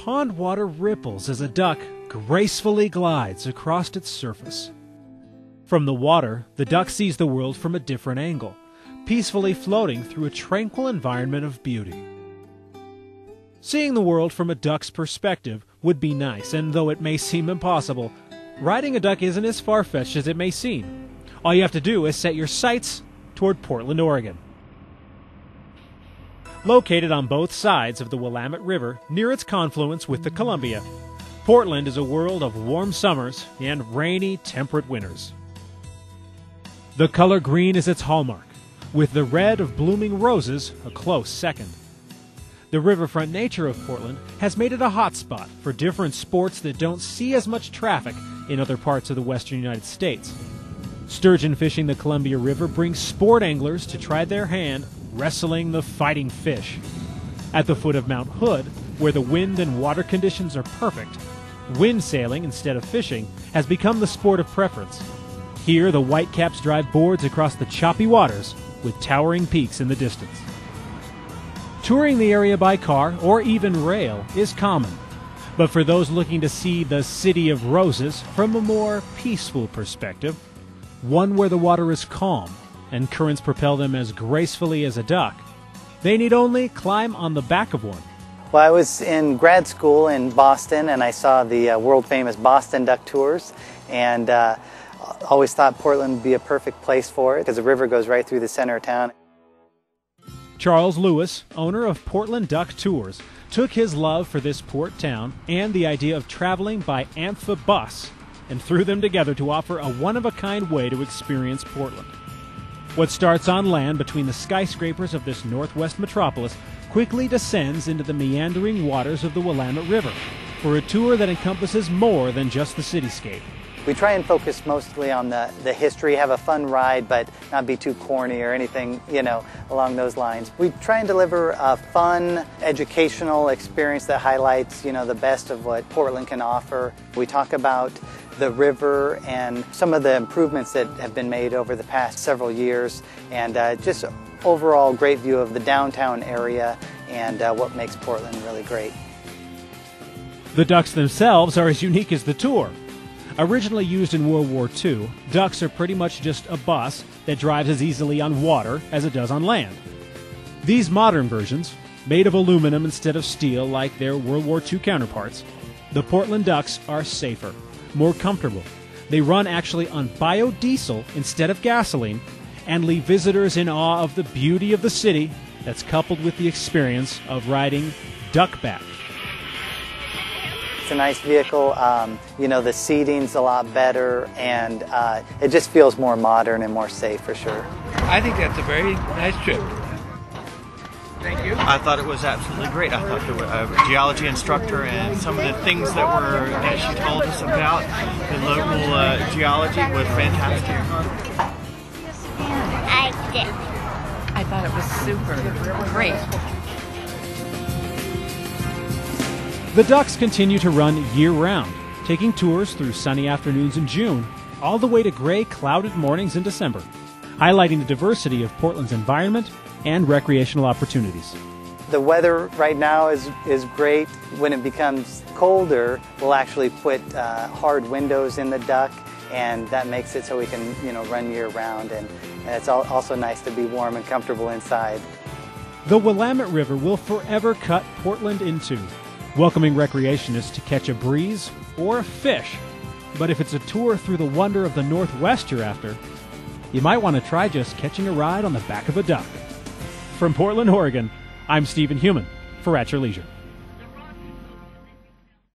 pond water ripples as a duck gracefully glides across its surface. From the water, the duck sees the world from a different angle, peacefully floating through a tranquil environment of beauty. Seeing the world from a duck's perspective would be nice, and though it may seem impossible, riding a duck isn't as far-fetched as it may seem. All you have to do is set your sights toward Portland, Oregon. Located on both sides of the Willamette River, near its confluence with the Columbia, Portland is a world of warm summers and rainy, temperate winters. The color green is its hallmark, with the red of blooming roses a close second. The riverfront nature of Portland has made it a hotspot for different sports that don't see as much traffic in other parts of the western United States. Sturgeon fishing the Columbia River brings sport anglers to try their hand wrestling the fighting fish. At the foot of Mount Hood, where the wind and water conditions are perfect, wind sailing instead of fishing has become the sport of preference. Here, the whitecaps drive boards across the choppy waters with towering peaks in the distance. Touring the area by car or even rail is common, but for those looking to see the City of Roses from a more peaceful perspective, one where the water is calm and currents propel them as gracefully as a duck, they need only climb on the back of one. Well, I was in grad school in Boston, and I saw the world-famous Boston Duck Tours, and always thought Portland would be a perfect place for it because the river goes right through the center of town. Charles Lewis, owner of Portland Duck Tours, took his love for this port town and the idea of traveling by Amphibious Bus and threw them together to offer a one-of-a-kind way to experience Portland. What starts on land between the skyscrapers of this northwest metropolis quickly descends into the meandering waters of the Willamette River for a tour that encompasses more than just the cityscape. We try and focus mostly on the history, have a fun ride, but not be too corny or anything, along those lines. We try and deliver a fun, educational experience that highlights, the best of what Portland can offer. We talk about the river and some of the improvements that have been made over the past several years, and just overall great view of the downtown area and what makes Portland really great. The ducks themselves are as unique as the tour. Originally used in World War II, ducks are pretty much just a bus that drives as easily on water as it does on land. These modern versions, made of aluminum instead of steel like their World War II counterparts, the Portland ducks are safer, more comfortable. They run actually on biodiesel instead of gasoline and leave visitors in awe of the beauty of the city that's coupled with the experience of riding duckback. It's a nice vehicle, the seating's a lot better, and it just feels more modern and more safe for sure. I think that's a very nice trip. Thank you. I thought it was absolutely great. I thought the geology instructor and some of the things that she told us about the local geology was fantastic. I did. I thought it was super great. The ducks continue to run year-round, taking tours through sunny afternoons in June, all the way to gray, clouded mornings in December, highlighting the diversity of Portland's environment and recreational opportunities. The weather right now is great. When it becomes colder, we'll actually put hard windows in the duck, and that makes it so we can run year-round, and it's also nice to be warm and comfortable inside. The Willamette River will forever cut Portland in two, welcoming recreationists to catch a breeze or a fish. But if it's a tour through the wonder of the Northwest you're after, you might want to try just catching a ride on the back of a duck. From Portland, Oregon, I'm Stephen Heumann for At Your Leisure.